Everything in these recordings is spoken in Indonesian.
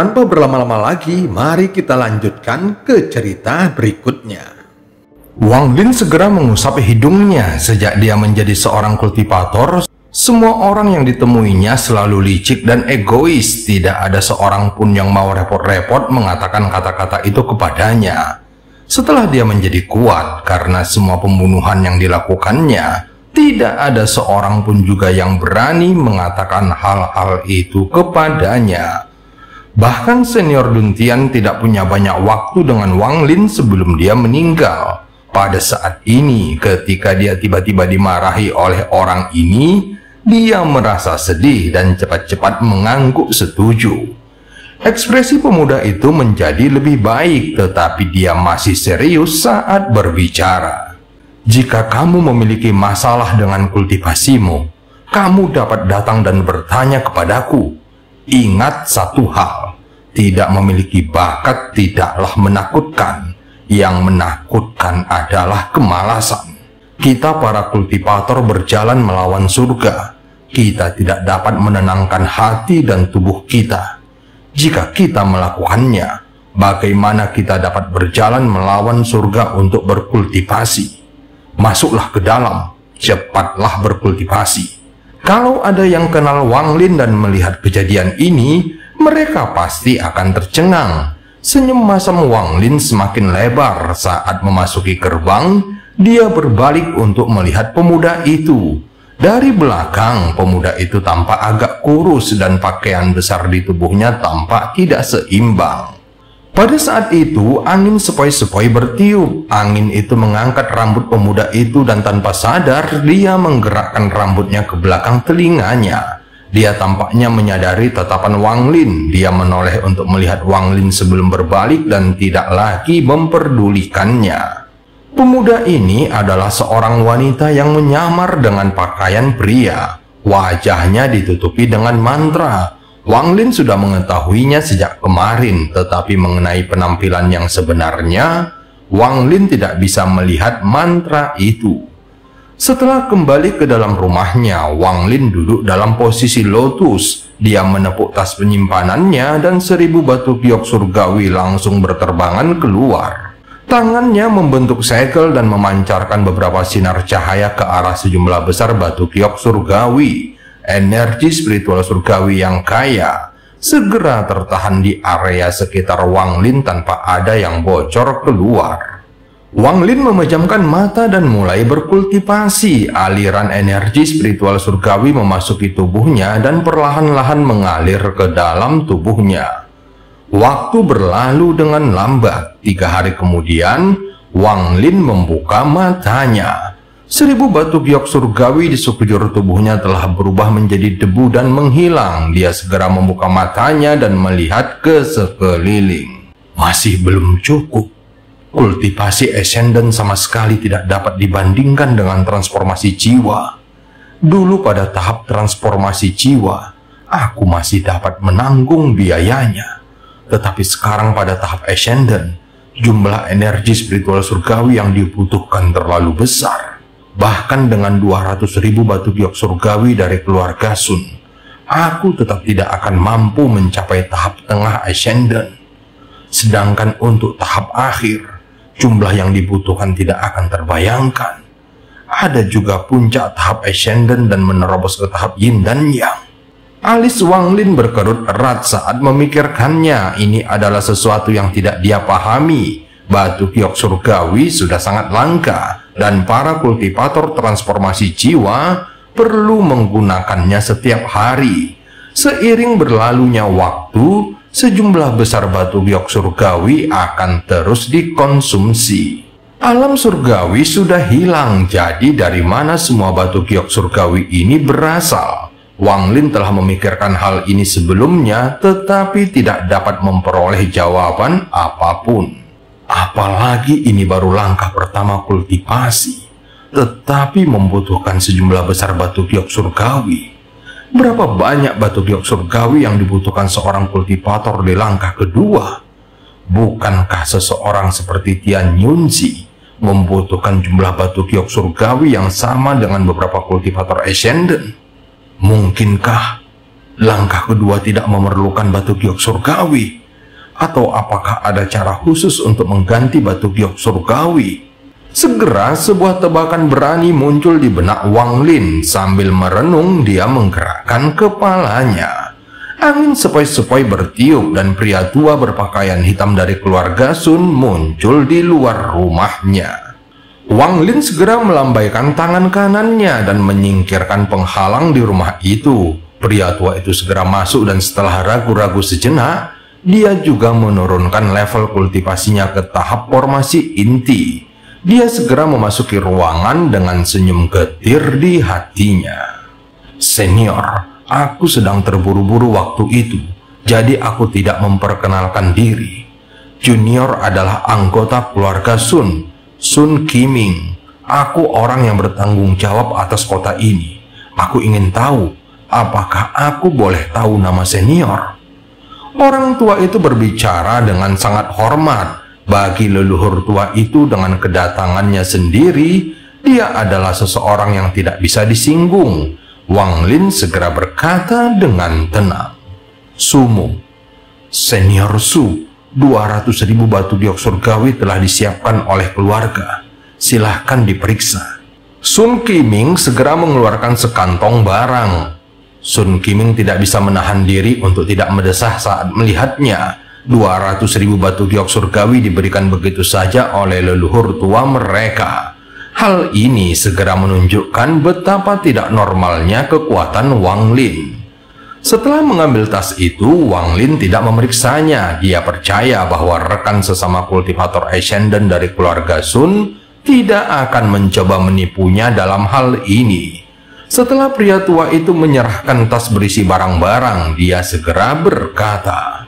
Tanpa berlama-lama lagi, mari kita lanjutkan ke cerita berikutnya. Wang Lin segera mengusap hidungnya. Sejak dia menjadi seorang kultivator, semua orang yang ditemuinya selalu licik dan egois. Tidak ada seorang pun yang mau repot-repot mengatakan kata-kata itu kepadanya. Setelah dia menjadi kuat karena semua pembunuhan yang dilakukannya, tidak ada seorang pun juga yang berani mengatakan hal-hal itu kepadanya. Bahkan senior Duntian tidak punya banyak waktu dengan Wang Lin sebelum dia meninggal. Pada saat ini, ketika dia tiba-tiba dimarahi oleh orang ini, dia merasa sedih dan cepat-cepat mengangguk setuju. Ekspresi pemuda itu menjadi lebih baik, tetapi dia masih serius saat berbicara. Jika kamu memiliki masalah dengan kultivasimu, kamu dapat datang dan bertanya kepadaku. Ingat satu hal, tidak memiliki bakat tidaklah menakutkan. Yang menakutkan adalah kemalasan. Kita para kultivator berjalan melawan surga. Kita tidak dapat menenangkan hati dan tubuh kita. Jika kita melakukannya, bagaimana kita dapat berjalan melawan surga untuk berkultivasi? Masuklah ke dalam, cepatlah berkultivasi. Kalau ada yang kenal Wang Lin dan melihat kejadian ini, mereka pasti akan tercengang. Senyum masam Wang Lin semakin lebar saat memasuki gerbang. Dia berbalik untuk melihat pemuda itu. Dari belakang, pemuda itu tampak agak kurus dan pakaian besar di tubuhnya tampak tidak seimbang. Pada saat itu, angin sepoi-sepoi bertiup. Angin itu mengangkat rambut pemuda itu dan tanpa sadar, dia menggerakkan rambutnya ke belakang telinganya. Dia tampaknya menyadari tatapan Wang Lin. Dia menoleh untuk melihat Wang Lin sebelum berbalik dan tidak lagi memperdulikannya. Pemuda ini adalah seorang wanita yang menyamar dengan pakaian pria. Wajahnya ditutupi dengan mantra. Wang Lin sudah mengetahuinya sejak kemarin, tetapi mengenai penampilan yang sebenarnya, Wang Lin tidak bisa melihat mantra itu. Setelah kembali ke dalam rumahnya, Wang Lin duduk dalam posisi lotus. Dia menepuk tas penyimpanannya dan 1000 batu giok surgawi langsung berterbangan keluar. Tangannya membentuk segel dan memancarkan beberapa sinar cahaya ke arah sejumlah besar batu giok surgawi. Energi spiritual surgawi yang kaya segera tertahan di area sekitar Wang Lin tanpa ada yang bocor keluar. Wang Lin memejamkan mata dan mulai berkultivasi. Aliran energi spiritual surgawi memasuki tubuhnya dan perlahan-lahan mengalir ke dalam tubuhnya. Waktu berlalu dengan lambat. 3 hari kemudian, Wang Lin membuka matanya. 1000 batu giok surgawi di sekujur tubuhnya telah berubah menjadi debu dan menghilang. Dia segera membuka matanya dan melihat ke sekeliling. Masih belum cukup. Kultivasi Ascendant sama sekali tidak dapat dibandingkan dengan transformasi jiwa. Dulu pada tahap transformasi jiwa, aku masih dapat menanggung biayanya. Tetapi sekarang pada tahap Ascendant, jumlah energi spiritual surgawi yang dibutuhkan terlalu besar. Bahkan dengan 200.000 batu giok surgawi dari keluarga Sun, aku tetap tidak akan mampu mencapai tahap tengah Ascendant. Sedangkan untuk tahap akhir, jumlah yang dibutuhkan tidak akan terbayangkan. Ada juga puncak tahap Ascendant dan menerobos ke tahap Yin dan Yang. Alis Wang Lin berkerut erat saat memikirkannya. Ini adalah sesuatu yang tidak dia pahami. Batu giok surgawi sudah sangat langka, dan para kultivator transformasi jiwa perlu menggunakannya setiap hari. Seiring berlalunya waktu, sejumlah besar batu giok surgawi akan terus dikonsumsi. Alam surgawi sudah hilang, jadi dari mana semua batu giok surgawi ini berasal? Wang Lin telah memikirkan hal ini sebelumnya, tetapi tidak dapat memperoleh jawaban apapun. Apalagi ini baru langkah pertama kultivasi, tetapi membutuhkan sejumlah besar batu giok surgawi. Berapa banyak batu giok surgawi yang dibutuhkan seorang kultivator di langkah kedua? Bukankah seseorang seperti Tian Yunzi membutuhkan jumlah batu giok surgawi yang sama dengan beberapa kultivator Ascendant? Mungkinkah Langkah kedua tidak memerlukan batu giok surgawi. Atau apakah ada cara khusus untuk mengganti batu giok surgawi? Segera sebuah tebakan berani muncul di benak Wang Lin. Sambil merenung, dia menggerakkan kepalanya. Angin sepoi-sepoi bertiup dan pria tua berpakaian hitam dari keluarga Sun muncul di luar rumahnya. Wang Lin segera melambaikan tangan kanannya dan menyingkirkan penghalang di rumah itu. Pria tua itu segera masuk dan setelah ragu-ragu sejenak, dia juga menurunkan level kultivasinya ke tahap formasi inti. Dia segera memasuki ruangan dengan senyum getir di hatinya. Senior, aku sedang terburu-buru waktu itu, jadi aku tidak memperkenalkan diri. Junior adalah anggota keluarga Sun, Sun Qiming. Aku orang yang bertanggung jawab atas kota ini. Aku ingin tahu, apakah aku boleh tahu nama senior? Orang tua itu berbicara dengan sangat hormat. Bagi leluhur tua itu dengan kedatangannya sendiri, dia adalah seseorang yang tidak bisa disinggung. Wang Lin segera berkata dengan tenang, Sumu, Senior Su, 200.000 batu giok surgawi telah disiapkan oleh keluarga. Silahkan diperiksa. Sun Qiming segera mengeluarkan sekantong barang. Sun Qiming tidak bisa menahan diri untuk tidak mendesah saat melihatnya. 200.000 batu giok surgawi diberikan begitu saja oleh leluhur tua mereka. Hal ini segera menunjukkan betapa tidak normalnya kekuatan Wang Lin. Setelah mengambil tas itu, Wang Lin tidak memeriksanya. Dia percaya bahwa rekan sesama kultivator Ascendant dari keluarga Sun tidak akan mencoba menipunya dalam hal ini. Setelah pria tua itu menyerahkan tas berisi barang-barang, dia segera berkata,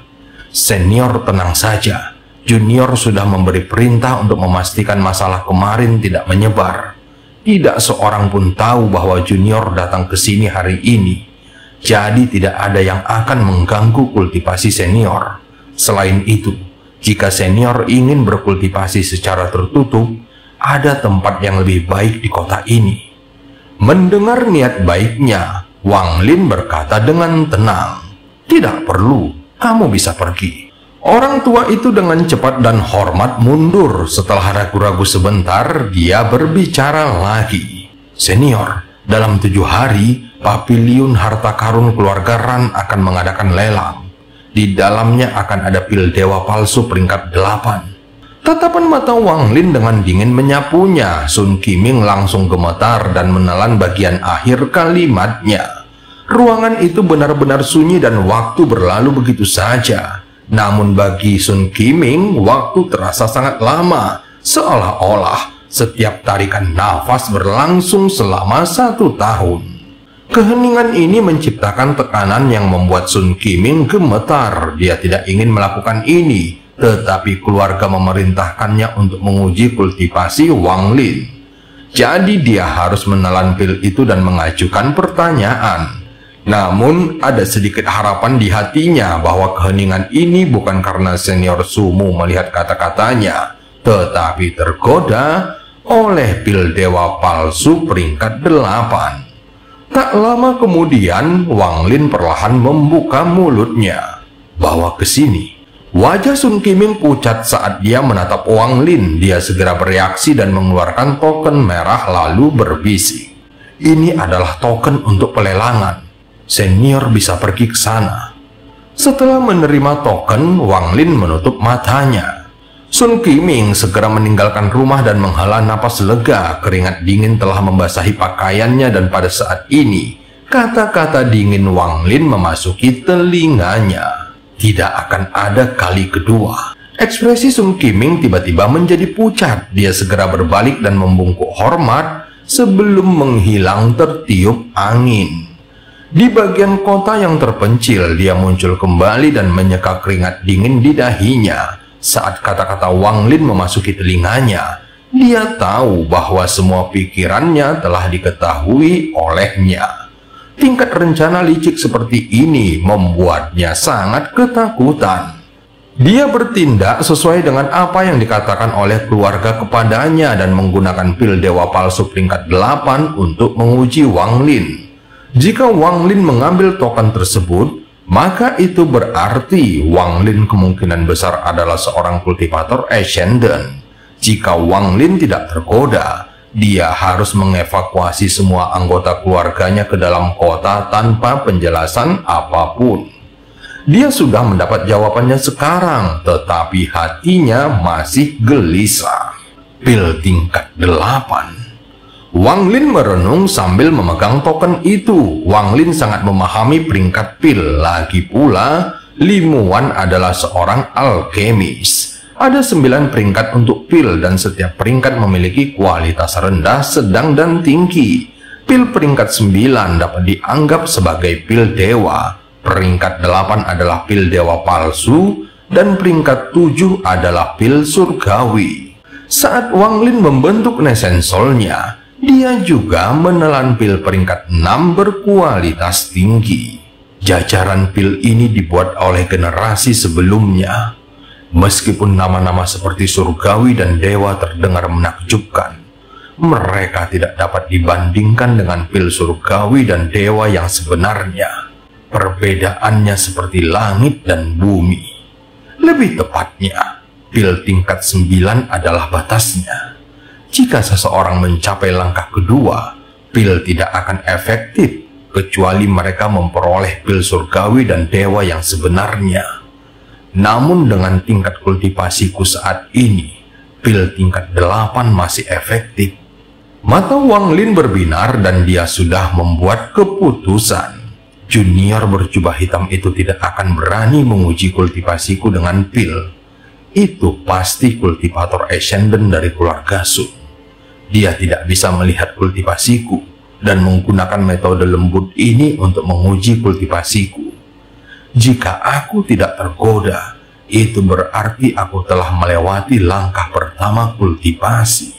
Senior tenang saja. Junior sudah memberi perintah untuk memastikan masalah kemarin tidak menyebar. Tidak seorang pun tahu bahwa Junior datang ke sini hari ini. Jadi tidak ada yang akan mengganggu kultivasi senior. Selain itu, jika senior ingin berkultivasi secara tertutup, ada tempat yang lebih baik di kota ini. Mendengar niat baiknya, Wang Lin berkata dengan tenang, Tidak perlu, kamu bisa pergi. Orang tua itu dengan cepat dan hormat mundur. Setelah ragu-ragu sebentar, dia berbicara lagi. Senior, dalam 7 hari, Paviliun harta karun keluarga Ran akan mengadakan lelang. Di dalamnya akan ada pil dewa palsu peringkat 8. Tatapan mata Wang Lin dengan dingin menyapunya. Sun Qiming langsung gemetar dan menelan bagian akhir kalimatnya. Ruangan itu benar-benar sunyi dan waktu berlalu begitu saja. Namun bagi Sun Qiming, waktu terasa sangat lama. Seolah-olah setiap tarikan nafas berlangsung selama 1 tahun. Keheningan ini menciptakan tekanan yang membuat Sun Qiming gemetar. Dia tidak ingin melakukan ini, tetapi keluarga memerintahkannya untuk menguji kultivasi Wang Lin. Jadi dia harus menelan pil itu dan mengajukan pertanyaan. Namun ada sedikit harapan di hatinya bahwa keheningan ini bukan karena senior Sumu melihat kata-katanya, tetapi tergoda oleh pil dewa palsu peringkat 8. Tak lama kemudian, Wang Lin perlahan membuka mulutnya. Bawa ke sini. Wajah Sun Qiming pucat saat dia menatap Wang Lin. Dia segera bereaksi dan mengeluarkan token merah lalu berbisik. Ini adalah token untuk pelelangan. Senior bisa pergi ke sana. Setelah menerima token, Wang Lin menutup matanya. Sun Qiming segera meninggalkan rumah dan menghela napas lega. Keringat dingin telah membasahi pakaiannya dan pada saat ini, kata-kata dingin Wang Lin memasuki telinganya. Tidak akan ada kali kedua. Ekspresi Sun Qiming tiba-tiba menjadi pucat. Dia segera berbalik dan membungkuk hormat sebelum menghilang tertiup angin. Di bagian kota yang terpencil, dia muncul kembali dan menyeka keringat dingin di dahinya. Saat kata-kata Wang Lin memasuki telinganya, dia tahu bahwa semua pikirannya telah diketahui olehnya. Tingkat rencana licik seperti ini membuatnya sangat ketakutan. Dia bertindak sesuai dengan apa yang dikatakan oleh keluarga kepadanya dan menggunakan pil dewa palsu peringkat 8 untuk menguji Wang Lin. Jika Wang Lin mengambil token tersebut, maka itu berarti Wang Lin kemungkinan besar adalah seorang kultivator Ascendant. Jika Wang Lin tidak tergoda, dia harus mengevakuasi semua anggota keluarganya ke dalam kota tanpa penjelasan apapun. Dia sudah mendapat jawabannya sekarang, tetapi hatinya masih gelisah. Pil tingkat 8. Wang Lin merenung sambil memegang token itu. Wang Lin sangat memahami peringkat pil. Lagi pula, Li Muan adalah seorang alkemis. Ada 9 peringkat untuk pil dan setiap peringkat memiliki kualitas rendah, sedang, dan tinggi. Pil peringkat 9 dapat dianggap sebagai pil dewa. Peringkat 8 adalah pil dewa palsu dan peringkat 7 adalah pil surgawi. Saat Wang Lin membentuk Nesensolnya, dia juga menelan pil peringkat 6 berkualitas tinggi. Jajaran pil ini dibuat oleh generasi sebelumnya. Meskipun nama-nama seperti surgawi dan dewa terdengar menakjubkan, mereka tidak dapat dibandingkan dengan pil surgawi dan dewa yang sebenarnya. Perbedaannya seperti langit dan bumi. Lebih tepatnya, pil tingkat 9 adalah batasnya. Jika seseorang mencapai langkah kedua, pil tidak akan efektif kecuali mereka memperoleh pil surgawi dan dewa yang sebenarnya. Namun dengan tingkat kultivasiku saat ini, pil tingkat 8 masih efektif. Mata Wang Lin berbinar dan dia sudah membuat keputusan. Junior berjubah hitam itu tidak akan berani menguji kultivasiku dengan pil. Itu pasti kultivator Ascendant dari keluarga Sun. Dia tidak bisa melihat kultivasiku dan menggunakan metode lembut ini untuk menguji kultivasiku. Jika aku tidak tergoda, itu berarti aku telah melewati langkah pertama kultivasi.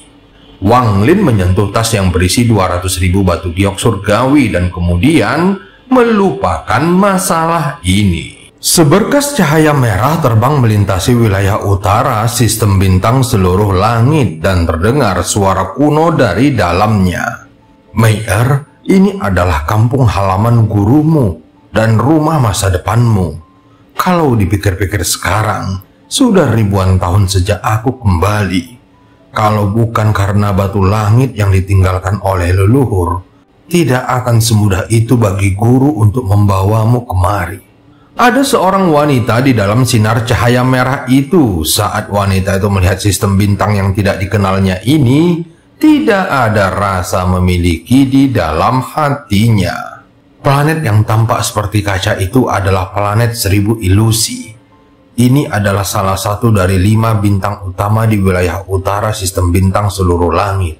Wang Lin menyentuh tas yang berisi 200.000 batu giok surgawi dan kemudian melupakan masalah ini. Seberkas cahaya merah terbang melintasi wilayah utara sistem bintang seluruh langit dan terdengar suara kuno dari dalamnya. Mei'er, ini adalah kampung halaman gurumu dan rumah masa depanmu. Kalau dipikir-pikir sekarang, sudah ribuan tahun sejak aku kembali. Kalau bukan karena batu langit yang ditinggalkan oleh leluhur, tidak akan semudah itu bagi guru untuk membawamu kemari. Ada seorang wanita di dalam sinar cahaya merah itu. Saat wanita itu melihat sistem bintang yang tidak dikenalnya ini, tidak ada rasa memiliki di dalam hatinya. Planet yang tampak seperti kaca itu adalah planet 1000 ilusi. Ini adalah salah satu dari 5 bintang utama di wilayah utara sistem bintang seluruh langit.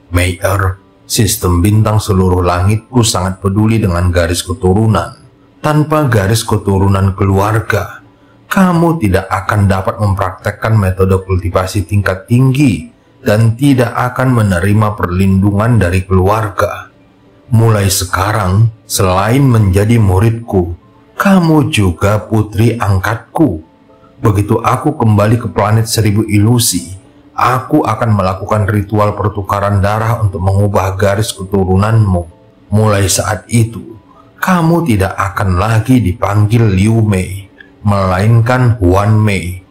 Mei'er, sistem bintang seluruh langitku sangat peduli dengan garis keturunan. Tanpa garis keturunan keluarga, kamu tidak akan dapat mempraktekkan metode kultivasi tingkat tinggi dan tidak akan menerima perlindungan dari keluarga. Mulai sekarang, selain menjadi muridku, kamu juga putri angkatku. Begitu aku kembali ke planet 1000 ilusi, aku akan melakukan ritual pertukaran darah untuk mengubah garis keturunanmu. Mulai saat itu, kamu tidak akan lagi dipanggil Liu Mei, melainkan Huan Mei.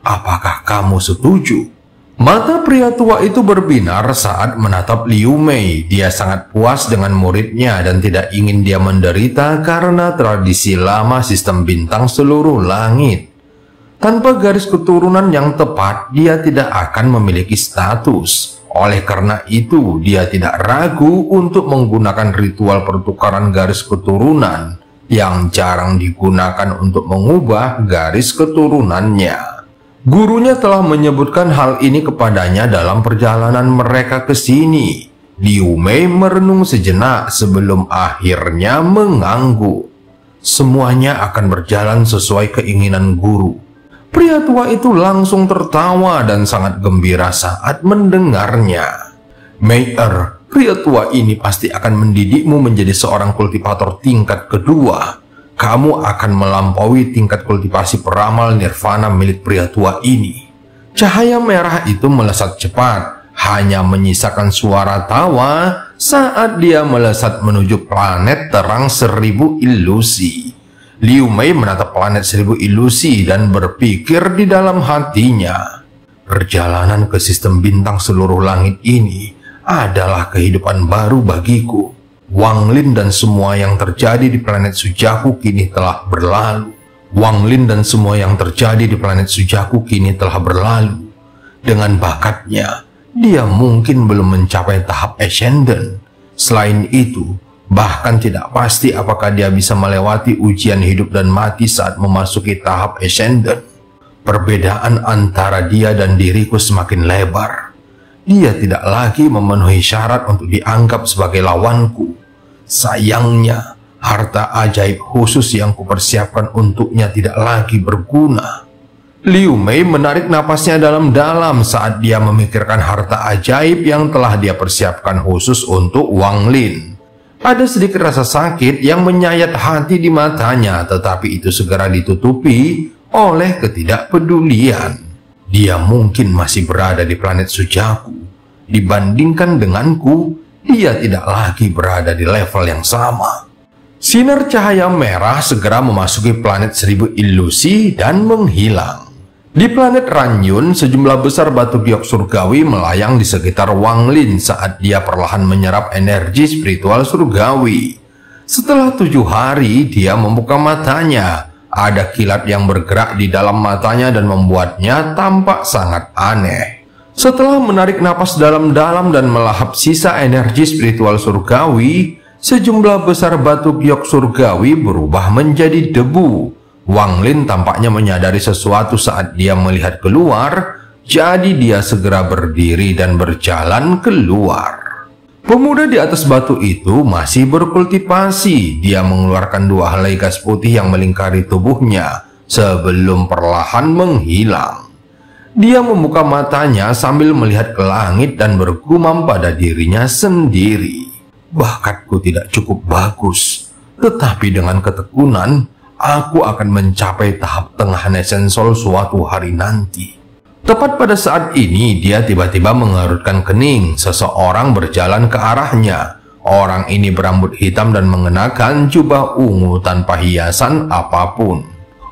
Apakah kamu setuju? Mata pria tua itu berbinar saat menatap Liu Mei. Dia sangat puas dengan muridnya dan tidak ingin dia menderita karena tradisi lama sistem bintang seluruh langit. Tanpa garis keturunan yang tepat, dia tidak akan memiliki status. Oleh karena itu, dia tidak ragu untuk menggunakan ritual pertukaran garis keturunan yang jarang digunakan untuk mengubah garis keturunannya. Gurunya telah menyebutkan hal ini kepadanya dalam perjalanan mereka ke sini. Liu Mei merenung sejenak sebelum akhirnya mengangguk. Semuanya akan berjalan sesuai keinginan guru. Pria tua itu langsung tertawa dan sangat gembira saat mendengarnya. Mei'er, pria tua ini pasti akan mendidikmu menjadi seorang kultivator tingkat kedua. Kamu akan melampaui tingkat kultivasi peramal nirvana milik pria tua ini. Cahaya merah itu melesat cepat, hanya menyisakan suara tawa saat dia melesat menuju planet terang 1000 ilusi. Liu Mei menatap planet 1000 ilusi dan berpikir di dalam hatinya, perjalanan ke sistem bintang seluruh langit ini adalah kehidupan baru bagiku. Wang Lin dan semua yang terjadi di planet Sujaku kini telah berlalu. Wang Lin dan semua yang terjadi di planet Sujaku kini telah berlalu. Dengan bakatnya, dia mungkin belum mencapai tahap Ascendant. Selain itu, bahkan tidak pasti apakah dia bisa melewati ujian hidup dan mati saat memasuki tahap Ascendant. Perbedaan antara dia dan diriku semakin lebar. Dia tidak lagi memenuhi syarat untuk dianggap sebagai lawanku. Sayangnya, harta ajaib khusus yang kupersiapkan untuknya tidak lagi berguna. Liu Mei menarik napasnya dalam-dalam saat dia memikirkan harta ajaib yang telah dia persiapkan khusus untuk Wang Lin. Ada sedikit rasa sakit yang menyayat hati di matanya, tetapi itu segera ditutupi oleh ketidakpedulian. Dia mungkin masih berada di planet Sujaku. Dibandingkan denganku, dia tidak lagi berada di level yang sama. Sinar cahaya merah segera memasuki planet 1000 ilusi dan menghilang. Di planet Ranyun, sejumlah besar batu giok surgawi melayang di sekitar Wang Lin saat dia perlahan menyerap energi spiritual surgawi. Setelah 7 hari, dia membuka matanya. Ada kilat yang bergerak di dalam matanya dan membuatnya tampak sangat aneh. Setelah menarik napas dalam-dalam dan melahap sisa energi spiritual surgawi, sejumlah besar batu giok surgawi berubah menjadi debu. Wang Lin tampaknya menyadari sesuatu saat dia melihat keluar, jadi dia segera berdiri dan berjalan keluar. Pemuda di atas batu itu masih berkultivasi. Dia mengeluarkan 2 helai gas putih yang melingkari tubuhnya sebelum perlahan menghilang. Dia membuka matanya sambil melihat ke langit dan bergumam pada dirinya sendiri. Bakatku tidak cukup bagus, tetapi dengan ketekunan, aku akan mencapai tahap tengah Nesensol suatu hari nanti. Tepat pada saat ini, dia tiba-tiba mengerutkan kening. Seseorang berjalan ke arahnya. Orang ini berambut hitam dan mengenakan jubah ungu tanpa hiasan apapun.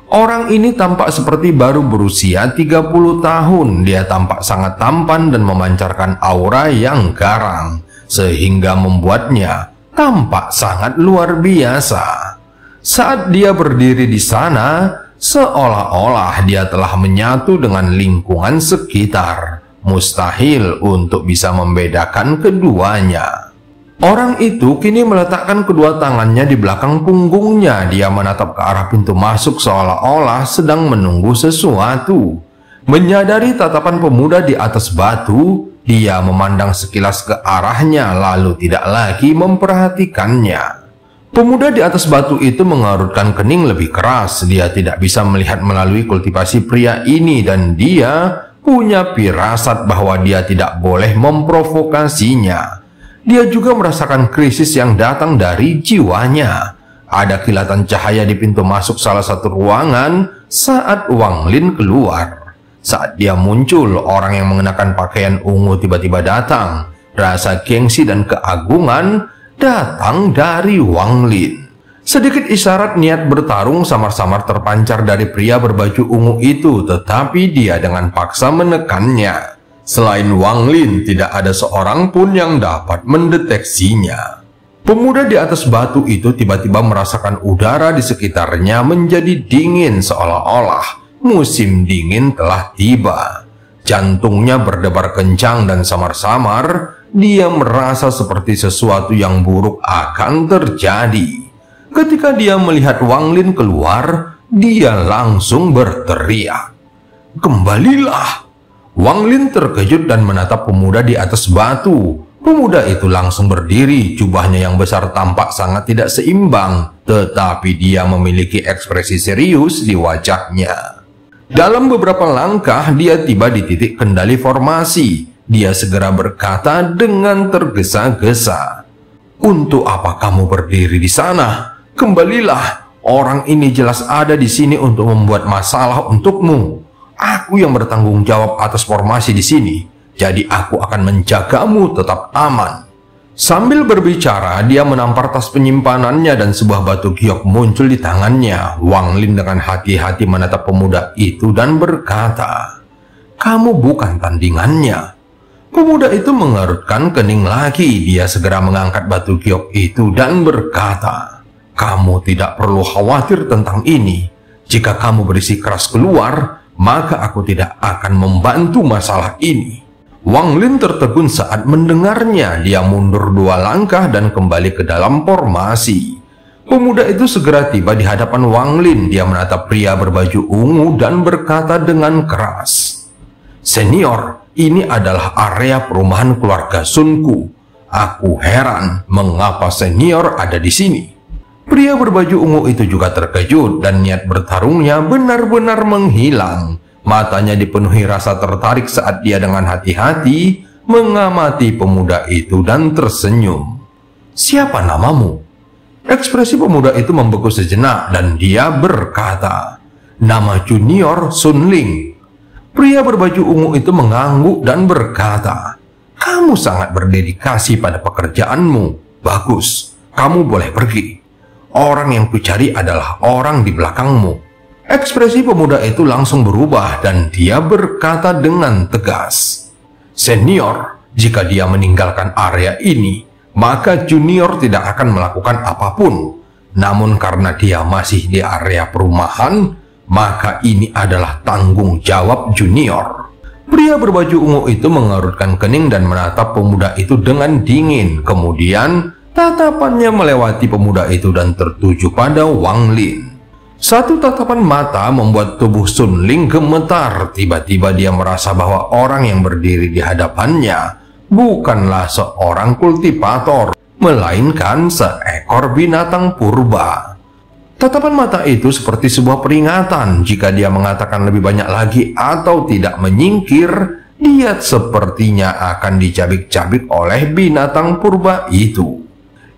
Orang ini tampak seperti baru berusia 30 tahun. Dia tampak sangat tampan dan memancarkan aura yang garang, sehingga membuatnya tampak sangat luar biasa. Saat dia berdiri di sana, seolah-olah dia telah menyatu dengan lingkungan sekitar. Mustahil untuk bisa membedakan keduanya. Orang itu kini meletakkan kedua tangannya di belakang punggungnya. Dia menatap ke arah pintu masuk seolah-olah sedang menunggu sesuatu. Menyadari tatapan pemuda di atas batu, dia memandang sekilas ke arahnya lalu tidak lagi memperhatikannya. Pemuda di atas batu itu mengerutkan kening lebih keras. Dia tidak bisa melihat melalui kultivasi pria ini dan dia punya firasat bahwa dia tidak boleh memprovokasinya. Dia juga merasakan krisis yang datang dari jiwanya. Ada kilatan cahaya di pintu masuk salah satu ruangan saat Wang Lin keluar. Saat dia muncul, orang yang mengenakan pakaian ungu tiba-tiba datang. Rasa gengsi dan keagungan datang dari Wang Lin. Sedikit isyarat niat bertarung samar-samar terpancar dari pria berbaju ungu itu, tetapi dia dengan paksa menekannya. Selain Wang Lin, tidak ada seorang pun yang dapat mendeteksinya. Pemuda di atas batu itu tiba-tiba merasakan udara di sekitarnya menjadi dingin, seolah-olah musim dingin telah tiba. Jantungnya berdebar kencang dan samar-samar dia merasa seperti sesuatu yang buruk akan terjadi. Ketika dia melihat Wang Lin keluar, dia langsung berteriak, "Kembalilah!" Wang Lin terkejut dan menatap pemuda di atas batu. Pemuda itu langsung berdiri. Jubahnya yang besar tampak sangat tidak seimbang, tetapi dia memiliki ekspresi serius di wajahnya. Dalam beberapa langkah, dia tiba di titik kendali formasi. Dia segera berkata dengan tergesa-gesa, "Untuk apa kamu berdiri di sana? Kembalilah. Orang ini jelas ada di sini untuk membuat masalah untukmu. Aku yang bertanggung jawab atas formasi di sini, jadi aku akan menjagamu tetap aman." Sambil berbicara, dia menampar tas penyimpanannya dan sebuah batu giok muncul di tangannya. Wang Lin dengan hati-hati menatap pemuda itu dan berkata, "Kamu bukan tandingannya." Pemuda itu mengerutkan kening lagi. Dia segera mengangkat batu giok itu dan berkata, "Kamu tidak perlu khawatir tentang ini. Jika kamu berisi keras keluar, maka aku tidak akan membantu masalah ini." Wang Lin tertegun saat mendengarnya. Dia mundur 2 langkah dan kembali ke dalam formasi. Pemuda itu segera tiba di hadapan Wang Lin. Dia menatap pria berbaju ungu dan berkata dengan keras, "Senior, ini adalah area perumahan keluarga Sunku. Aku heran mengapa senior ada di sini." Pria berbaju ungu itu juga terkejut dan niat bertarungnya benar-benar menghilang. Matanya dipenuhi rasa tertarik saat dia dengan hati-hati mengamati pemuda itu dan tersenyum. "Siapa namamu?" Ekspresi pemuda itu membeku sejenak dan dia berkata, "Nama Junior Sun Ling." Pria berbaju ungu itu mengangguk dan berkata, "Kamu sangat berdedikasi pada pekerjaanmu. Bagus, kamu boleh pergi. Orang yang kucari adalah orang di belakangmu." Ekspresi pemuda itu langsung berubah dan dia berkata dengan tegas, "Senior, jika dia meninggalkan area ini, maka junior tidak akan melakukan apapun. Namun karena dia masih di area perumahan, maka ini adalah tanggung jawab junior." Pria berbaju ungu itu mengerutkan kening dan menatap pemuda itu dengan dingin. Kemudian tatapannya melewati pemuda itu dan tertuju pada Wang Lin. Satu tatapan mata membuat tubuh Sun Ling gemetar. Tiba-tiba dia merasa bahwa orang yang berdiri di hadapannya bukanlah seorang kultivator, melainkan seekor binatang purba. Tatapan mata itu seperti sebuah peringatan. Jika dia mengatakan lebih banyak lagi atau tidak menyingkir, dia sepertinya akan dicabik-cabik oleh binatang purba itu.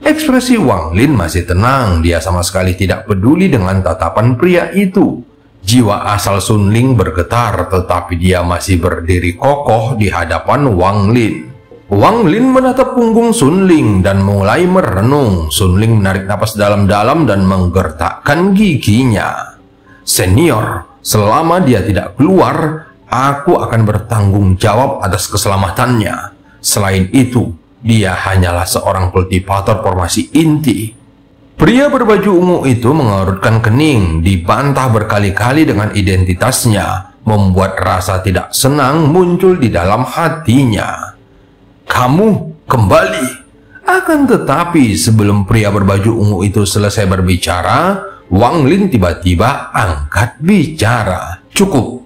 Ekspresi Wang Lin masih tenang. Dia sama sekali tidak peduli dengan tatapan pria itu. Jiwa asal Sun Ling bergetar, tetapi dia masih berdiri kokoh di hadapan Wang Lin. Wang Lin menatap punggung Sun Ling dan mulai merenung. Sun Ling menarik napas dalam-dalam dan menggertakkan giginya. "Senior, selama dia tidak keluar, aku akan bertanggung jawab atas keselamatannya. Selain itu, dia hanyalah seorang kultivator formasi inti." Pria berbaju ungu itu mengerutkan kening. Dibantah berkali-kali dengan identitasnya, membuat rasa tidak senang muncul di dalam hatinya. "Kamu kembali." Akan tetapi sebelum pria berbaju ungu itu selesai berbicara, Wang Lin tiba-tiba angkat bicara. "Cukup."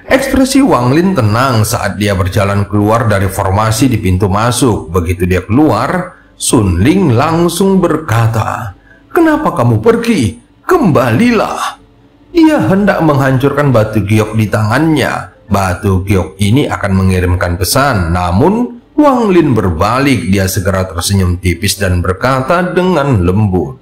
Ekspresi Wang Lin tenang saat dia berjalan keluar dari formasi di pintu masuk. Begitu dia keluar, Sun Ling langsung berkata, "Kenapa kamu pergi? Kembalilah." Dia hendak menghancurkan batu giok di tangannya. Batu giok ini akan mengirimkan pesan, namun Wang Lin berbalik. Dia segera tersenyum tipis dan berkata dengan lembut,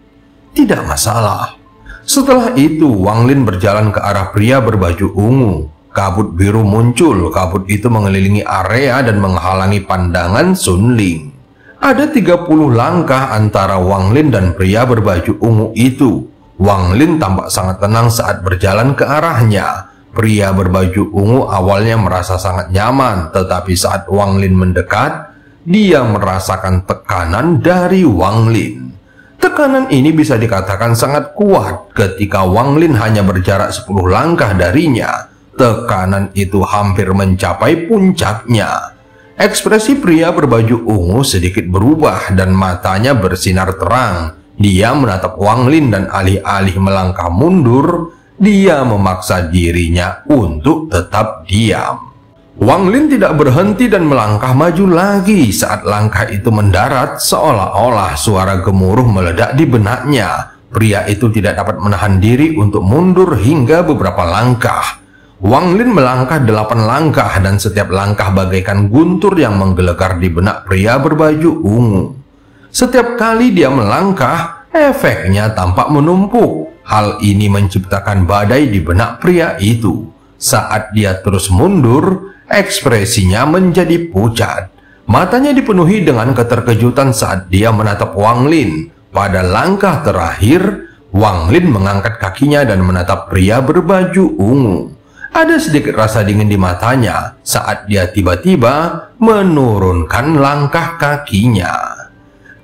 "Tidak masalah." Setelah itu, Wang Lin berjalan ke arah pria berbaju ungu. Kabut biru muncul. Kabut itu mengelilingi area dan menghalangi pandangan Sun Ling. Ada 30 langkah antara Wang Lin dan pria berbaju ungu itu. Wang Lin tampak sangat tenang saat berjalan ke arahnya. Pria berbaju ungu awalnya merasa sangat nyaman, tetapi saat Wang Lin mendekat, dia merasakan tekanan dari Wang Lin. Tekanan ini bisa dikatakan sangat kuat. Ketika Wang Lin hanya berjarak 10 langkah darinya, tekanan itu hampir mencapai puncaknya. Ekspresi pria berbaju ungu sedikit berubah dan matanya bersinar terang. Dia menatap Wang Lin dan alih-alih melangkah mundur, dia memaksa dirinya untuk tetap diam. Wang Lin tidak berhenti dan melangkah maju lagi. Saat langkah itu mendarat, seolah-olah suara gemuruh meledak di benaknya. Pria itu tidak dapat menahan diri untuk mundur hingga beberapa langkah. Wang Lin melangkah 8 langkah dan setiap langkah bagaikan guntur yang menggelegar di benak pria berbaju ungu. Setiap kali dia melangkah, efeknya tampak menumpuk. Hal ini menciptakan badai di benak pria itu. Saat dia terus mundur, ekspresinya menjadi pucat. Matanya dipenuhi dengan keterkejutan saat dia menatap Wang Lin. Pada langkah terakhir, Wang Lin mengangkat kakinya dan menatap pria berbaju ungu. Ada sedikit rasa dingin di matanya saat dia tiba-tiba menurunkan langkah kakinya.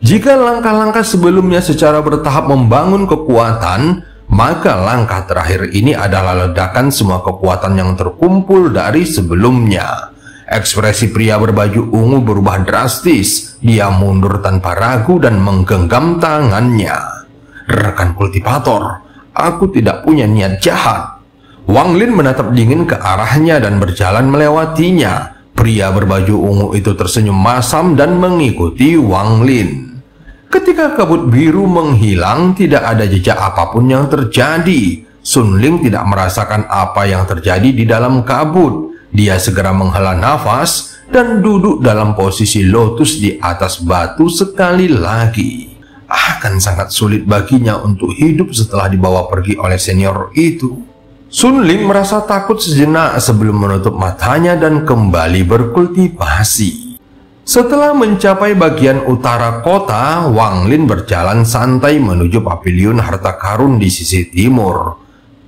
Jika langkah-langkah sebelumnya secara bertahap membangun kekuatan, maka langkah terakhir ini adalah ledakan semua kekuatan yang terkumpul dari sebelumnya. Ekspresi pria berbaju ungu berubah drastis. Dia mundur tanpa ragu dan menggenggam tangannya. Rekan kultivator, aku tidak punya niat jahat. Wang Lin menatap dingin ke arahnya dan berjalan melewatinya. Pria berbaju ungu itu tersenyum masam dan mengikuti Wang Lin. Ketika kabut biru menghilang, tidak ada jejak apapun yang terjadi. Sun Ling tidak merasakan apa yang terjadi di dalam kabut. Dia segera menghela nafas dan duduk dalam posisi lotus di atas batu sekali lagi. Akan sangat sulit baginya untuk hidup setelah dibawa pergi oleh senior itu. Sun Ling merasa takut sejenak sebelum menutup matanya dan kembali berkultivasi. Setelah mencapai bagian utara kota, Wang Lin berjalan santai menuju pavilion harta karun di sisi timur.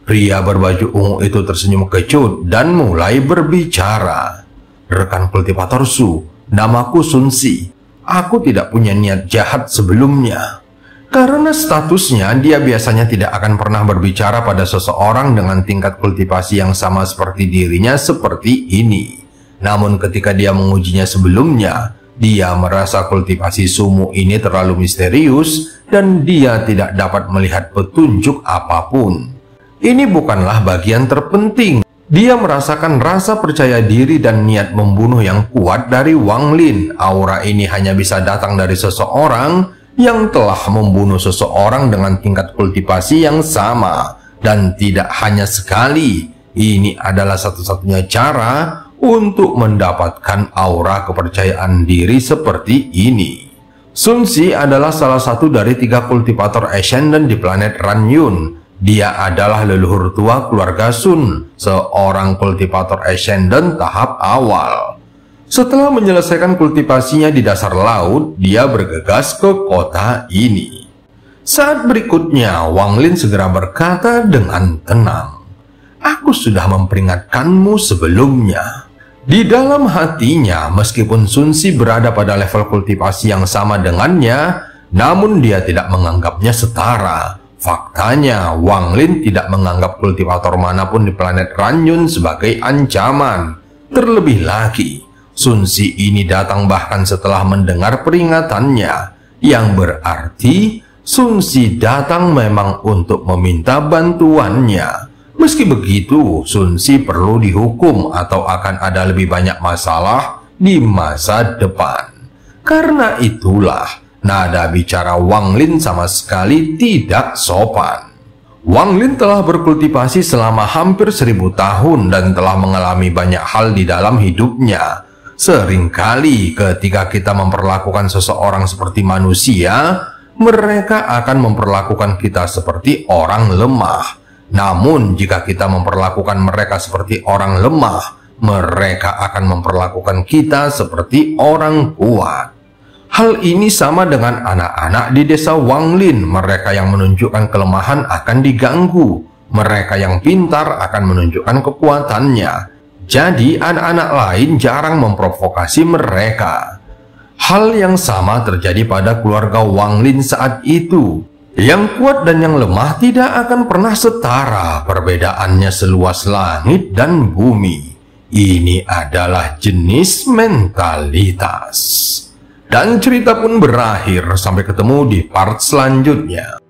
Pria berbaju ungu itu tersenyum kecut dan mulai berbicara. Rekan kultivator Su, namaku Sun Si. Aku tidak punya niat jahat sebelumnya. Karena statusnya, dia biasanya tidak akan pernah berbicara pada seseorang dengan tingkat kultivasi yang sama seperti dirinya seperti ini. Namun ketika dia mengujinya sebelumnya, dia merasa kultivasi sumu ini terlalu misterius dan dia tidak dapat melihat petunjuk apapun. Ini bukanlah bagian terpenting. Dia merasakan rasa percaya diri dan niat membunuh yang kuat dari Wang Lin. Aura ini hanya bisa datang dari seseorang yang telah membunuh seseorang dengan tingkat kultivasi yang sama. Dan tidak hanya sekali. Ini adalah satu-satunya cara untuk mendapatkan aura kepercayaan diri seperti ini. Sun Si adalah salah satu dari 3 kultivator Ascendant di planet Ranyun. Dia adalah leluhur tua keluarga Sun, seorang kultivator Ascendant tahap awal. Setelah menyelesaikan kultivasinya di dasar laut, dia bergegas ke kota ini. Saat berikutnya, Wang Lin segera berkata dengan tenang, "Aku sudah memperingatkanmu sebelumnya." Di dalam hatinya, meskipun Sun Si berada pada level kultivasi yang sama dengannya, namun dia tidak menganggapnya setara. Faktanya, Wang Lin tidak menganggap kultivator manapun di planet Ranyun sebagai ancaman. Terlebih lagi, Sun Si ini datang bahkan setelah mendengar peringatannya, yang berarti Sun Si datang memang untuk meminta bantuannya. Meski begitu, Sun Si perlu dihukum atau akan ada lebih banyak masalah di masa depan. Karena itulah, nada bicara Wang Lin sama sekali tidak sopan. Wang Lin telah berkultivasi selama hampir 1000 tahun dan telah mengalami banyak hal di dalam hidupnya. Seringkali ketika kita memperlakukan seseorang seperti manusia, mereka akan memperlakukan kita seperti orang lemah. Namun jika kita memperlakukan mereka seperti orang lemah, mereka akan memperlakukan kita seperti orang kuat. Hal ini sama dengan anak-anak di desa Wang Lin. Mereka yang menunjukkan kelemahan akan diganggu. Mereka yang pintar akan menunjukkan kekuatannya. Jadi anak-anak lain jarang memprovokasi mereka. Hal yang sama terjadi pada keluarga Wang Lin saat itu. Yang kuat dan yang lemah tidak akan pernah setara. Perbedaannya seluas langit dan bumi. Ini adalah jenis mentalitas. Dan cerita pun berakhir. Sampai ketemu di part selanjutnya.